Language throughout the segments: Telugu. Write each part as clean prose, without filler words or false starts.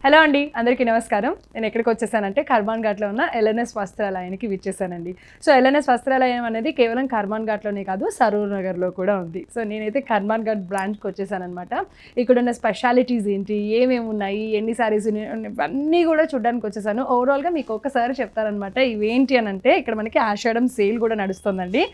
హలో అండి, అందరికీ నమస్కారం. నేను ఎక్కడికి వచ్చేసానంటే కర్మాన్ ఘాట్లో ఉన్న ఎల్ఎన్ఎస్ వస్త్రాలయానికి విచ్చేసానండి. సో ఎల్ఎన్ఎస్ వస్త్రాలయం అనేది కేవలం కర్మాన్ ఘాట్లోనే కాదు, సరూర్ నగర్లో కూడా ఉంది. సో నేనైతే కర్మాన్ ఘాట్ బ్రాంచ్కి వచ్చేసానమాట. ఇక్కడ ఉన్న స్పెషాలిటీస్ ఏంటి, ఏమేమి ఉన్నాయి, ఎన్ని శారీస్ ఇవన్నీ కూడా చూడడానికి వచ్చేసాను. ఓవరాల్గా మీకు ఒక్కసారి చెప్తారనమాట. ఇవేంటి అని అంటే, ఇక్కడ మనకి ఆషాఢం సేల్ కూడా నడుస్తుందండి.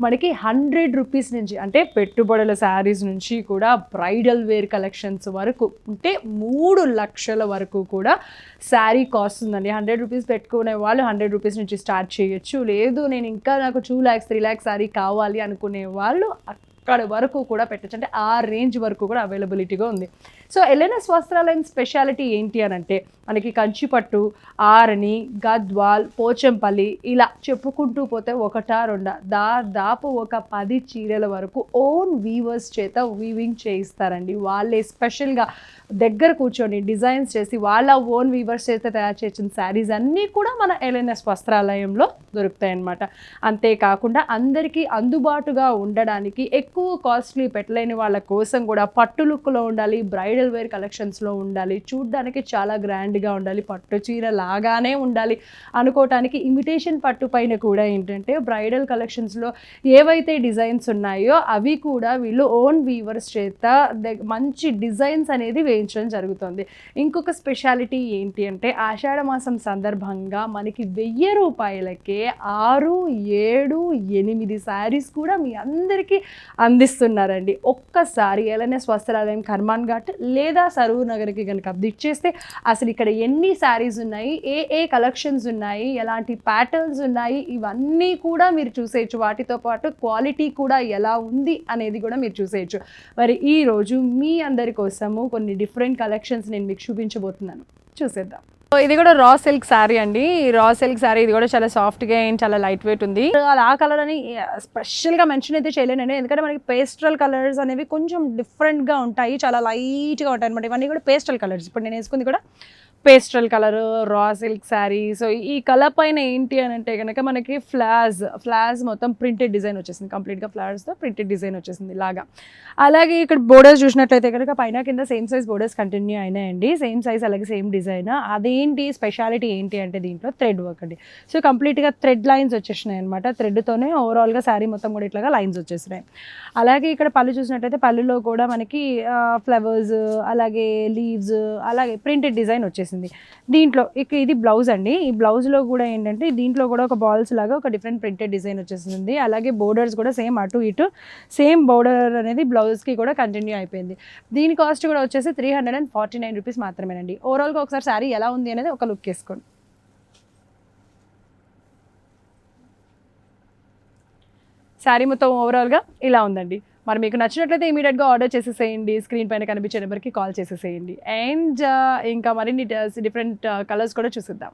మనకి 100 రూపీస్ నుంచి అంటే పెట్టుబడుల శారీస్ నుంచి కూడా బ్రైడల్ వేర్ కలెక్షన్స్ వరకు అంటే 3 లక్షల వరకు కూడా శారీ కాస్ట్ ఉందండి. 100 రూపీస్ పెట్టుకునే వాళ్ళు 100 రూపీస్ నుంచి స్టార్ట్ చేయొచ్చు. లేదు నేను ఇంకా నాకు 2 lakhs 3 lakhs శారీ కావాలి అనుకునే వాళ్ళు అక్కడ వరకు కూడా పెట్టచ్చు. అంటే ఆ రేంజ్ వరకు కూడా అవైలబిలిటీగా ఉంది. సో ఎల్ఎన్ఎస్ వస్త్రాలయం స్పెషాలిటీ ఏంటి అని అంటే, మనకి కంచిపట్టు, ఆరణి, గద్వాల్, పోచంపల్లి ఇలా చెప్పుకుంటూ పోతే ఒకటా రెండా దాదాపు ఒక 10 చీరల వరకు ఓన్ వీవర్స్ చేత వీవింగ్ చేయిస్తారండి. వాళ్ళే స్పెషల్గా దగ్గర కూర్చొని డిజైన్స్ చేసి వాళ్ళ ఓన్ వీవర్స్ చేత తయారు చేసిన శారీస్ అన్నీ కూడా మన ఎల్ఎన్ఎస్ వస్త్రాలయంలో దొరుకుతాయి అన్నమాట. అంతేకాకుండా అందరికీ అందుబాటుగా ఉండడానికి ఎక్కువ కాస్ట్లీ పెట్టలేని వాళ్ళ కోసం కూడా పట్టు లుక్లో ఉండాలి, బ్రైడల్ వేర్ కలెక్షన్స్లో ఉండాలి, చూడ్డానికి చాలా గ్రాండ్గా ఉండాలి, పట్టు చీర లాగానే ఉండాలి అనుకోవటానికి ఇమిటేషన్ పట్టు పైన కూడా ఏంటంటే బ్రైడల్ కలెక్షన్స్లో ఏవైతే డిజైన్స్ ఉన్నాయో అవి కూడా వీళ్ళు ఓన్ వీవర్స్ చేత మంచి డిజైన్స్ అనేది వేయించడం జరుగుతుంది. ఇంకొక స్పెషాలిటీ ఏంటి అంటే, ఆషాఢ మాసం సందర్భంగా మనకి 1000 రూపాయలకే 6, 7, 8 శారీస్ కూడా మీ అందరికీ అందిస్తున్నారండి. ఒక్కసారి ఎల్ఎన్ఎస్ వస్త్రాలయం కర్మాన్ ఘాట్ లేదా సరూర్ నగర్కి కనుక విజిట్ చేస్తే అసలు ఇక్కడ ఎన్ని శారీస్ ఉన్నాయి, ఏ కలెక్షన్స్ ఉన్నాయి, ఎలాంటి ప్యాటర్న్స్ ఉన్నాయి, ఇవన్నీ కూడా మీరు చూసేయచ్చు. వాటితో పాటు క్వాలిటీ కూడా ఎలా ఉంది అనేది కూడా మీరు చూసేయచ్చు. మరి ఈరోజు మీ అందరి కోసము కొన్ని డిఫరెంట్ కలెక్షన్స్ నేను మీకు చూపించబోతున్నాను. చూసేద్దాం. ఇది కూడా రా సిల్క్ శారీ అండి. రా సిల్క్ శారీ ఇది కూడా చాలా సాఫ్ట్గా అండ్ చాలా లైట్ వెయిట్ ఉంది. అది ఆ కలర్ అని స్పెషల్గా మెన్షన్ అయితే చేయలేనండి, ఎందుకంటే మనకి పేస్టల్ కలర్స్ అనేవి కొంచెం డిఫరెంట్గా ఉంటాయి, చాలా లైట్గా ఉంటాయి అనమాట. ఇవన్నీ కూడా పేస్టల్ కలర్స్. ఇప్పుడు నేను వేసుకుంది కూడా pastel colour raw silk sari. So ఈ కలర్ పైన ఏంటి అని అంటే కనుక మనకి ఫ్లాస్ మొత్తం ప్రింటెడ్ డిజైన్ వచ్చేసింది. కంప్లీట్గా ఫ్లవర్స్తో ప్రింటెడ్ డిజైన్ వచ్చేసింది ఇలాగా. అలాగే ఇక్కడ బోర్డర్స్ చూసినట్లయితే కనుక పైన కింద సేమ్ సైజ్ బోర్డర్స్ కంటిన్యూ అయినాయండి. సేమ్ సైజ్ అలాగే సేమ్ డిజైన్. అదేంటి స్పెషాలిటీ ఏంటి అంటే దీంట్లో థ్రెడ్ వర్క్ అండి. సో కంప్లీట్గా థ్రెడ్ లైన్స్ వచ్చేసినాయి అనమాట. థ్రెడ్తోనే ఓవరాల్గా శారీ మొత్తం కూడా ఇట్లాగా లైన్స్ వచ్చేసినాయి. అలాగే ఇక్కడ పళ్ళు చూసినట్లయితే పళ్ళులో కూడా మనకి ఫ్లవర్స్ అలాగే లీవ్స్ అలాగే ప్రింటెడ్ డిజైన్ వచ్చేసింది. దీంట్లో ఇది బ్లౌజ్ అండి. ఈ బ్లౌజ్లో కూడా ఏంటంటే దీంట్లో కూడా ఒక బాల్స్ లాగా ఒక డిఫరెంట్ ప్రింటెడ్ డిజైన్ వచ్చేసింది. అలాగే బోర్డర్స్ కూడా సేమ్ అటు ఇటు సేమ్ బోర్డర్ అనేది బ్లౌజ్కి కూడా కంటిన్యూ అయిపోయింది. దీని కాస్ట్ కూడా వచ్చేసి 349 రూపీస్ మాత్రమేనండి. ఓవరాల్గా ఒకసారి శారీ ఎలా ఉంది అనేది ఒక లుక్ వేసుకోండి. శారీ మొత్తం ఓవరాల్గా ఇలా ఉందండి. మరి మీకు నచ్చినట్లయితే ఇమీడియట్గా ఆర్డర్ చేసేసేయండి. స్క్రీన్ పైన కనిపించే నెంబర్కి కాల్ చేసేసేయండి. అండ్ ఇంకా మరిన్ని డిఫరెంట్ కలర్స్ కూడా చూసిద్దాం.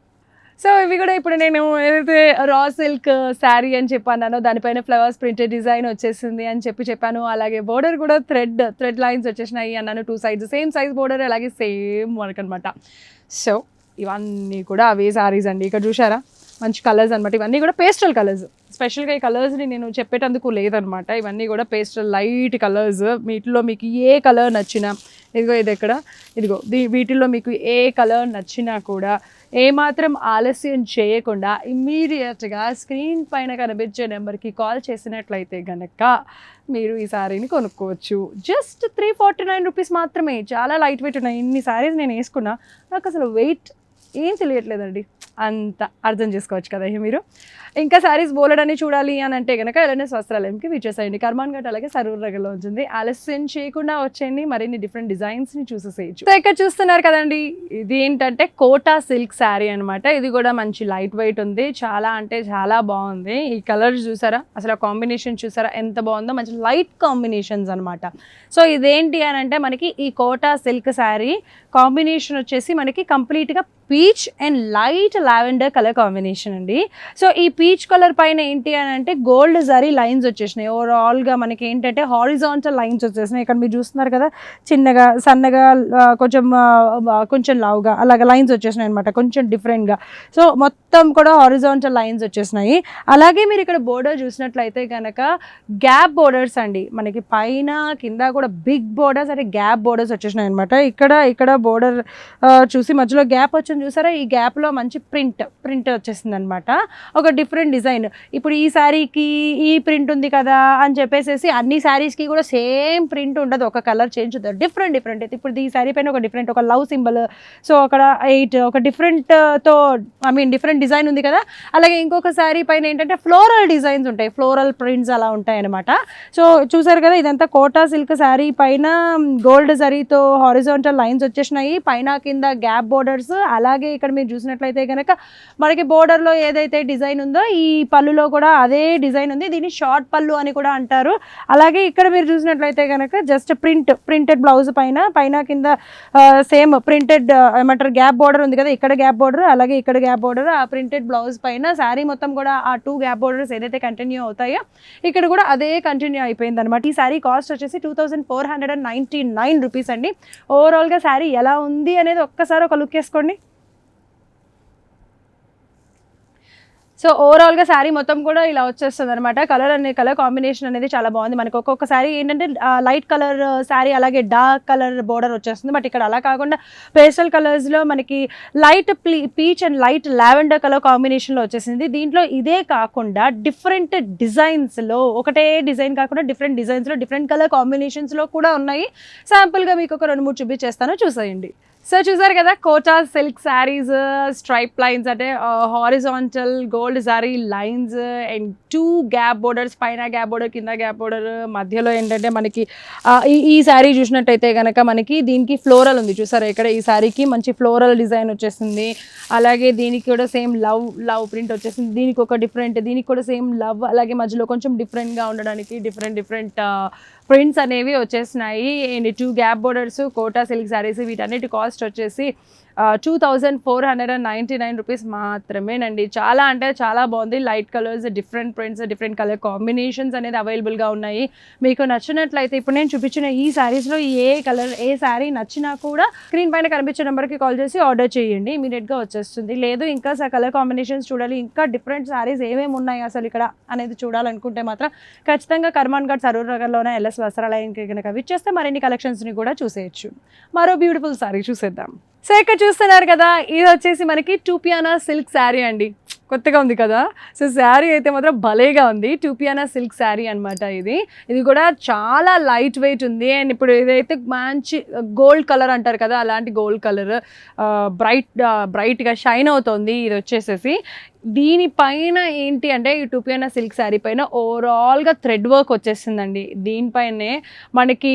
సో ఇవి కూడా ఇప్పుడు నేను ఏదైతే రా సిల్క్ శారీ అని చెప్పానో దానిపైన ఫ్లవర్స్ ప్రింటెడ్ డిజైన్ వచ్చేసింది అని చెప్పాను. అలాగే బోర్డర్ కూడా థ్రెడ్ లైన్స్ వచ్చేసినాయి అన్నాను. 2 sides సేమ్ సైజ్ బోర్డర్ అలాగే సేమ్ వర్క్ అనమాట. సో ఇవన్నీ కూడా అవే శారీస్ అండి. ఇక్కడ చూసారా మంచి కలర్స్ అనమాట. ఇవన్నీ కూడా పేస్టల్ కలర్స్. స్పెషల్గా ఈ కలర్స్ని నేను చెప్పేటందుకు లేదనమాట. ఇవన్నీ కూడా పేస్టల్ లైట్ కలర్స్. వీటిలో మీకు ఏ కలర్ నచ్చినా ఇదిగో వీటిల్లో మీకు ఏ కలర్ నచ్చినా కూడా ఏమాత్రం ఆలస్యం చేయకుండా ఇమ్మీడియట్గా స్క్రీన్ పైన కనిపించే నెంబర్కి కాల్ చేసినట్లయితే కనుక మీరు ఈ శారీని కొనుక్కోవచ్చు. జస్ట్ 349 రూపీస్ మాత్రమే. చాలా లైట్ వెయిట్ ఉన్నాయి. ఇన్ని శారీస్ నేను వేసుకున్నా నాకు అసలు వెయిట్ ఏం తెలియట్లేదండి. అంత అర్థం చేసుకోవచ్చు కదా మీరు. ఇంకా శారీస్ బోలెడని చూడాలి అని అంటే కనుక ఎల్ఎన్ఎస్ వస్త్రాలయంకి విచ్చేసేయండి. కర్మాన్ ఘాట్ అలాగే సరూర్ నగర్లో ఉంటుంది. ఆలస్యం చేయకుండా వచ్చేయండి, మరిన్ని డిఫరెంట్ డిజైన్స్ని చూసేసేయచ్చు. సో ఇక్కడ చూస్తున్నారు కదండి, ఇది ఏంటంటే కోటా సిల్క్ శారీ అనమాట. ఇది కూడా మంచి లైట్ వెయిట్ ఉంది. చాలా అంటే చాలా బాగుంది. ఈ కలర్స్ చూసారా, అసలు కాంబినేషన్ చూసారా ఎంత బాగుందో. మంచి లైట్ కాంబినేషన్స్ అనమాట. సో ఇదేంటి అని అంటే మనకి ఈ కోటా సిల్క్ శారీ కాంబినేషన్ వచ్చేసి మనకి కంప్లీట్గా peach and light lavender colour combination అండి. సో ఈ పీచ్ కలర్ పైన ఏంటి అని అంటే గోల్డ్ జరీ లైన్స్ వచ్చేసినాయి. ఓవరాల్గా మనకి ఏంటంటే హారిజాంటల్ లైన్స్ వచ్చేసినాయి. ఇక్కడ మీరు చూస్తున్నారు కదా, చిన్నగా సన్నగా కొంచెం లావుగా అలాగ లైన్స్ వచ్చేసినాయి అనమాట, కొంచెం డిఫరెంట్గా. సో మొత్తం మొత్తం కూడా హారిజాంటల్ లైన్స్ వచ్చేసినాయి. అలాగే మీరు ఇక్కడ బోర్డర్ చూసినట్లయితే కనుక గ్యాప్ బోర్డర్స్ అండి, మనకి పైన కింద కూడా బిగ్ బోర్డర్స్ అంటే గ్యాప్ బోర్డర్స్ వచ్చేసినాయి అనమాట. ఇక్కడ బోర్డర్ చూసి మధ్యలో గ్యాప్ వచ్చింది చూసారా, ఈ గ్యాప్లో మంచి ప్రింట్ వచ్చేసింది అనమాట. ఒక డిఫరెంట్ డిజైన్. ఇప్పుడు ఈ శారీకి ఈ ప్రింట్ ఉంది కదా అని చెప్పేసి అన్ని శారీస్కి కూడా సేమ్ ప్రింట్ ఉండదు, ఒక కలర్ చేంజ్ ఉంటుంది, డిఫరెంట్ అయితే ఇప్పుడు ఈ శారీ పైన ఒక లవ్ సింబల్, సో అక్కడ 8 ఒక డిఫరెంట్తో డిఫరెంట్ డిజైన్ ఉంది కదా. అలాగే ఇంకొక శారీ పైన ఏంటంటే ఫ్లోరల్ డిజైన్స్ ఉంటాయి, ఫ్లోరల్ ప్రింట్స్ అలా ఉంటాయి అనమాట. సో చూసారు కదా, ఇదంతా కోటా సిల్క్ శారీ పైన గోల్డ్ జరీతో హారిజాంటల్ లైన్స్ వచ్చేసినాయి, పైన కింద గ్యాప్ బోర్డర్స్. అలాగే ఇక్కడ మీరు చూసినట్లయితే కనుక మనకి బోర్డర్లో ఏదైతే డిజైన్ ఉందో ఈ పళ్ళులో కూడా అదే డిజైన్ ఉంది, దీన్ని షార్ట్ పళ్ళు అని కూడా అంటారు. అలాగే ఇక్కడ మీరు చూసినట్లయితే కనుక జస్ట్ ప్రింటెడ్ బ్లౌజ్ పైన కింద సేమ్ ప్రింటెడ్ ఏమంటారు గ్యాప్ బోర్డర్ ఉంది కదా, ఇక్కడ గ్యాప్ బోర్డర్ అలాగే ఇక్కడ గ్యాప్ బోర్డర్, ఆ ప్రింటెడ్ బ్లౌజ్ పైన శారీ మొత్తం కూడా ఆ 2 గ్యాప్ బోర్డర్స్ ఏదైతే కంటిన్యూ అవుతాయో ఇక్కడ కూడా అదే కంటిన్యూ అయిపోయింది అనమాట. ఈ శారీ కాస్ట్ వచ్చేసి 2499 రూపీస్ అండి. ఓవరాల్గా శారీ ఎలా ఉంది అనేది ఒక్కసారి ఒక లుక్ వేసుకోండి. సో ఓవరాల్గా శారీ మొత్తం కూడా ఇలా వచ్చేస్తుంది అనమాట. కలర్ కాంబినేషన్ అనేది చాలా బాగుంది. మనకు ఒక్కొక్క శారీ ఏంటంటే లైట్ కలర్ శారీ అలాగే డార్క్ కలర్ బోర్డర్ వచ్చేస్తుంది, బట్ ఇక్కడ అలా కాకుండా పేస్టల్ కలర్స్లో మనకి light peach and light lavender colour కాంబినేషన్లో వచ్చేసింది. దీంట్లో ఇదే కాకుండా డిఫరెంట్ డిజైన్స్లో, ఒకటే డిజైన్ కాకుండా డిఫరెంట్ డిజైన్స్లో డిఫరెంట్ కలర్ కాంబినేషన్స్లో కూడా ఉన్నాయి. శాంపుల్గా మీకు ఒక 2-3 చూపించేస్తాను, చూసేయండి. సో చూసారు కదా, Kota silk saris stripe lines అంటే horizontal gold sari lines and 2 gap borders, పైన గ్యాప్ బోర్డర్ కింద గ్యాప్ బోర్డర్, మధ్యలో ఏంటంటే మనకి ఈ శారీ చూసినట్టయితే కనుక మనకి దీనికి ఫ్లోరల్ ఉంది చూసారా, ఇక్కడ ఈ శారీకి మంచి ఫ్లోరల్ డిజైన్ వచ్చేసింది. అలాగే దీనికి కూడా సేమ్ లవ్ ప్రింట్ వచ్చేసింది, దీనికి ఒక డిఫరెంట్, దీనికి కూడా సేమ్ లవ్, అలాగే మధ్యలో కొంచెం డిఫరెంట్గా ఉండడానికి డిఫరెంట్ ప్రింట్స్ అనేవి వచ్చేసినాయి. And 2 gap borders, Kota silk saris, వీటన్నిటి కాస్ట్ వచ్చేసి 2499 రూపీస్ మాత్రమేనండి. చాలా అంటే చాలా బాగుంది. Light colours, different prints, different colour combinations అనేది అవైలబుల్గా ఉన్నాయి. మీకు నచ్చినట్లయితే ఇప్పుడు నేను చూపించిన ఈ శారీస్లో ఏ కలర్ ఏ శారీ నచ్చినా కూడా స్క్రీన్ పైన కనిపించే నెంబర్కి కాల్ చేసి ఆర్డర్ చేయండి, ఇమీడియట్గా వచ్చేస్తుంది. లేదు ఇంకా కలర్ కాంబినేషన్స్ చూడాలి, ఇంకా డిఫరెంట్ శారీస్ ఏమేమి ఉన్నాయి అసలు ఇక్కడ అనేది చూడాలనుకుంటే మాత్రం ఖచ్చితంగా కర్మాన్ ఘాట్ సరూర్ నగర్లోనే ఎల్ఎస్ వస్త్రాలయానికి కనుక విచ్చేస్తే మరిన్ని కలెక్షన్స్ని కూడా చూసేయచ్చు. మరో బ్యూటిఫుల్ శారీ చూసేద్దాం. సో ఇక్కడ చూస్తున్నారు కదా, ఇది వచ్చేసి మనకి టూపియానా సిల్క్ శారీ అండి. కొత్తగా ఉంది కదా. సో శారీ అయితే మాత్రం భలేగా ఉంది. టూపియానా సిల్క్ శారీ అనమాట ఇది కూడా చాలా లైట్ వెయిట్ ఉంది. అండ్ ఇప్పుడు ఇదైతే మంచి గోల్డ్ కలర్ అంటారు కదా, అలాంటి గోల్డ్ కలర్ బ్రైట్గా షైన్ అవుతుంది. ఇది వచ్చేసేసి దీనిపైన ఏంటి అంటే ఈ టూపియానా సిల్క్ శారీ పైన ఓవరాల్గా థ్రెడ్ వర్క్ వచ్చేసిందండి. దీనిపైనే మనకి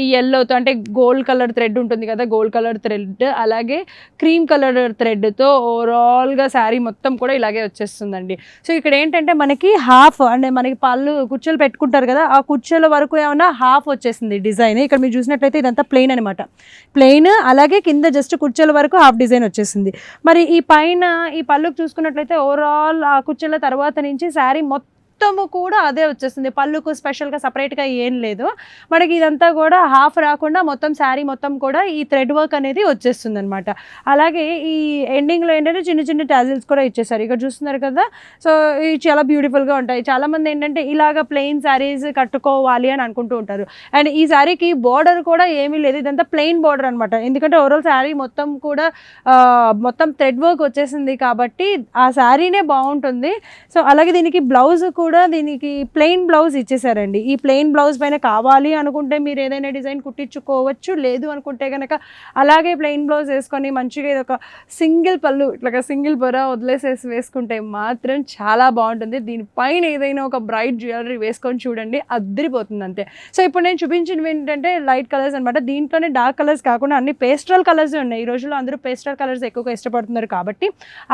ఈ ఎల్లోతో అంటే గోల్డ్ కలర్ థ్రెడ్ ఉంటుంది కదా, గోల్డ్ కలర్ థ్రెడ్ అలాగే క్రీమ్ కలర్ థ్రెడ్తో ఓవరాల్గా శారీ మొత్తం కూడా ఇలాగే వచ్చేస్తుందండి. సో ఇక్కడ ఏంటంటే మనకి హాఫ్ అంటే మనకి కుర్చీలు పెట్టుకుంటారు కదా, ఆ కుర్చీల వరకు ఏమన్నా హాఫ్ వచ్చేసింది డిజైన్. ఇక్కడ మీరు చూసినట్లయితే ఇదంతా ప్లెయిన్ అనమాట, ప్లెయిన్. అలాగే కింద జస్ట్ కుర్చీల వరకు హాఫ్ డిజైన్ వచ్చేసింది. మరి ఈ పైన ఈ పళ్ళుకు చూసుకున్నట్లయితే ఓవరాల్ ఆ కుర్చీల తర్వాత నుంచి శారీ మొత్తము కూడా అదే వచ్చేస్తుంది. పళ్ళుకు స్పెషల్గా సపరేట్గా ఏం లేదు. మనకి ఇదంతా కూడా హాఫ్ రాకుండా మొత్తం శారీ మొత్తం కూడా ఈ థ్రెడ్ వర్క్ అనేది వచ్చేస్తుంది అనమాట. అలాగే ఈ ఎండింగ్లో ఏంటంటే చిన్న టాజిల్స్ కూడా ఇచ్చేసారు, ఇక్కడ చూస్తున్నారు కదా. సో ఇవి చాలా బ్యూటిఫుల్గా ఉంటాయి. చాలామంది ఏంటంటే ఇలాగ ప్లెయిన్ శారీస్ కట్టుకోవాలి అని అనుకుంటూ ఉంటారు. అండ్ ఈ శారీకి బార్డర్ కూడా ఏమీ లేదు, ఇదంతా ప్లెయిన్ బార్డర్ అనమాట. ఎందుకంటే ఓవరాల్ శారీ మొత్తం కూడా మొత్తం థ్రెడ్ వర్క్ వచ్చేసింది కాబట్టి ఆ శారీనే బాగుంటుంది. సో అలాగే దీనికి బ్లౌజ్ కూడా దీనికి ప్లెయిన్ బ్లౌజ్ ఇచ్చేసారండి. ఈ ప్లెయిన్ బ్లౌజ్ పైన కావాలి అనుకుంటే మీరు ఏదైనా డిజైన్ కుట్టించుకోవచ్చు, లేదు అనుకుంటే కనుక అలాగే ప్లెయిన్ బ్లౌజ్ వేసుకొని మంచిగా ఇది ఒక సింగిల్ పళ్ళు ఇట్లా సింగిల్ పొర వదిలేసేసి వేసుకుంటే మాత్రం చాలా బాగుంటుంది. దీనిపైన ఏదైనా ఒక బ్రైట్ జ్యువెలరీ వేసుకొని చూడండి, అద్దరిపోతుంది అంతే. సో ఇప్పుడు నేను చూపించినవి ఏంటంటే లైట్ కలర్స్ అనమాట. దీంట్లోనే డార్క్ కలర్స్ కాకుండా అన్ని పేస్టల్ కలర్సే ఉన్నాయి. ఈ రోజుల్లో అందరూ పేస్టల్ కలర్స్ ఎక్కువగా ఇష్టపడుతున్నారు కాబట్టి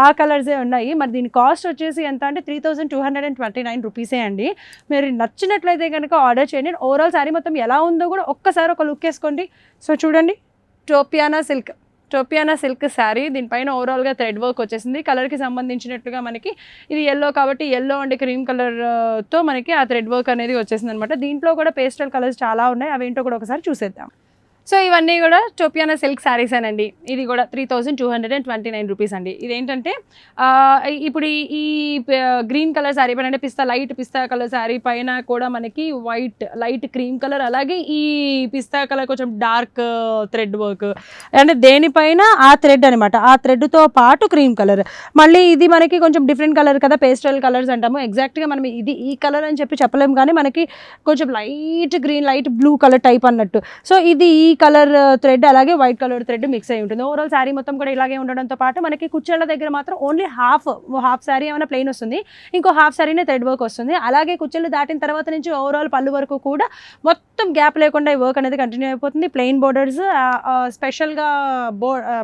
ఆ కలర్సే ఉన్నాయి. మరి దీని కాస్ట్ వచ్చేసి ఎంత అంటే 3229 రూపీసే అండి. మీరు నచ్చినట్లయితే కనుక ఆర్డర్ చేయండి. ఓవరాల్ శారీ మొత్తం ఎలా ఉందో కూడా ఒక్కసారి ఒక లుక్ వేసుకోండి. సో చూడండి, టోపియానా సిల్క్ శారీ, దీనిపైన ఓవరాల్గా థ్రెడ్ వర్క్ వచ్చేసింది. కలర్కి సంబంధించినట్టుగా మనకి ఇది ఎల్లో కాబట్టి ఎల్లో అండ్ క్రీమ్ కలర్తో మనకి ఆ థ్రెడ్ వర్క్ అనేది వచ్చేసింది అనమాట. దీంట్లో కూడా పేస్టల్ కలర్స్ చాలా ఉన్నాయి, అవేంటో కూడా ఒకసారి చూసేద్దాం. సో ఇవన్నీ కూడా టోపియానా సిల్క్ శారీస్ అండి. ఇది కూడా 3229 రూపీస్ అండి. ఇదేంటంటే ఇప్పుడు ఈ గ్రీన్ కలర్ శారీ పైన అంటే లైట్ పిస్తా కలర్ శారీ పైన కూడా మనకి వైట్ లైట్ క్రీమ్ కలర్, అలాగే ఈ పిస్తా కలర్ కొంచెం డార్క్ థ్రెడ్ వర్క్ అంటే దేనిపైన ఆ థ్రెడ్ అనమాట, ఆ థ్రెడ్తో పాటు క్రీమ్ కలర్. మళ్ళీ ఇది మనకి కొంచెం డిఫరెంట్ కలర్ కదా, పేస్టల్ కలర్స్ అంటాము. ఎగ్జాక్ట్గా మనం ఇది ఈ కలర్ అని చెప్పలేము, కానీ మనకి కొంచెం light green light blue colour type అన్నట్టు. సో ఇది ఈ కలర్ థ్రెడ్ అలాగే వైట్ కలర్ థ్రెడ్ మిక్స్ అయి ఉంటుంది. ఓవరాల్ శారీ మొత్తం కూడా ఇలాగే ఉండడంతో పాటు మనకి కుచ్చెళ్ళ దగ్గర మాత్రం ఓన్లీ హాఫ్ శారీ ఏమైనా ప్లెయిన్ వస్తుంది, ఇంకో హాఫ్ శారీనే థ్రెడ్ వర్క్ వస్తుంది. అలాగే కుచ్చెళ్ళు దాటిన తర్వాత నుంచి ఓవరాల్ పళ్ళు వరకు కూడా మొత్తం గ్యాప్ లేకుండా ఈ వర్క్ అనేది కంటిన్యూ అయిపోతుంది. ప్లెయిన్ బోర్డర్స్, స్పెషల్గా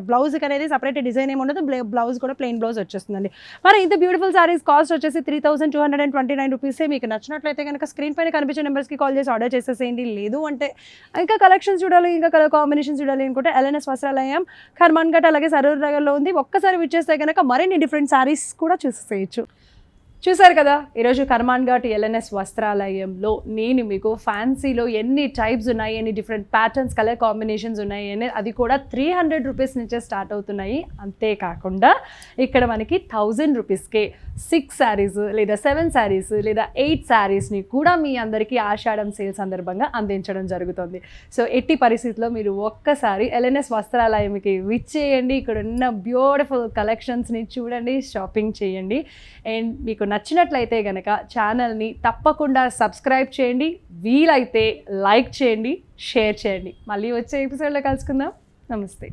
బ్లౌజ్కి అనేది సపరేట్ డిజైన్ ఏమి ఉండదు, బ్లౌజ్ కూడా ప్లెయిన్ బ్లౌజ్ వచ్చేస్తుందండి. మరి ఇంత బ్యూటిఫుల్ శారీస్ కాస్ట్ వచ్చేసి 3229 రూపీసే. మీకు నచ్చినట్లయితే కనుక స్క్రీన్ పైన కనిపించే నెంబర్స్కి కాల్ చేసి ఆర్డర్ చేసేసేయండి. లేదు అంటే ఇంకా కలెక్షన్స్ చూడాలి, ఇంకా కలర్ కాంబినేషన్ చూడాలి అనుకుంటే ఎల్ఎన్ఎస్ వస్త్రాలయం కర్మాన్ ఘాట్ అలాగే సరూర్ నగర్లో ఉంది. ఒక్కసారి విచ్చేస్తే కనుక మరిన్ని డిఫరెంట్ శారీస్ కూడా చూసేయచ్చు. చూసారు కదా ఈరోజు కర్మాన్ ఘాట్ ఎల్ఎన్ఎస్ వస్త్రాలయంలో నేను మీకు ఫ్యాన్సీలో ఎన్ని టైప్స్ ఉన్నాయి, ఎన్ని డిఫరెంట్ ప్యాటర్న్స్ కలర్ కాంబినేషన్స్ ఉన్నాయి అని, అది కూడా 300 రూపీస్ నుంచే స్టార్ట్ అవుతున్నాయి. అంతేకాకుండా ఇక్కడ మనకి 1000 రూపీస్కే 6 శారీస్ లేదా 7 శారీస్ లేదా 8 శారీస్ని కూడా మీ అందరికీ ఆషాఢం సేల్ సందర్భంగా అందించడం జరుగుతుంది. సో ఎట్టి పరిస్థితుల్లో మీరు ఒక్కసారి ఎల్ఎన్ఎస్ వస్త్రాలయంకి విచ్చేయండి, ఇక్కడ ఉన్న బ్యూటిఫుల్ కలెక్షన్స్ని చూడండి, షాపింగ్ చేయండి. అండ్ మీకు నచ్చినట్లయితే కనుక ఛానల్ని తప్పకుండా సబ్స్క్రైబ్ చేయండి, వీలైతే లైక్ చేయండి, షేర్ చేయండి. మళ్ళీ వచ్చే ఎపిసోడ్లో కలుసుకుందాం. నమస్తే.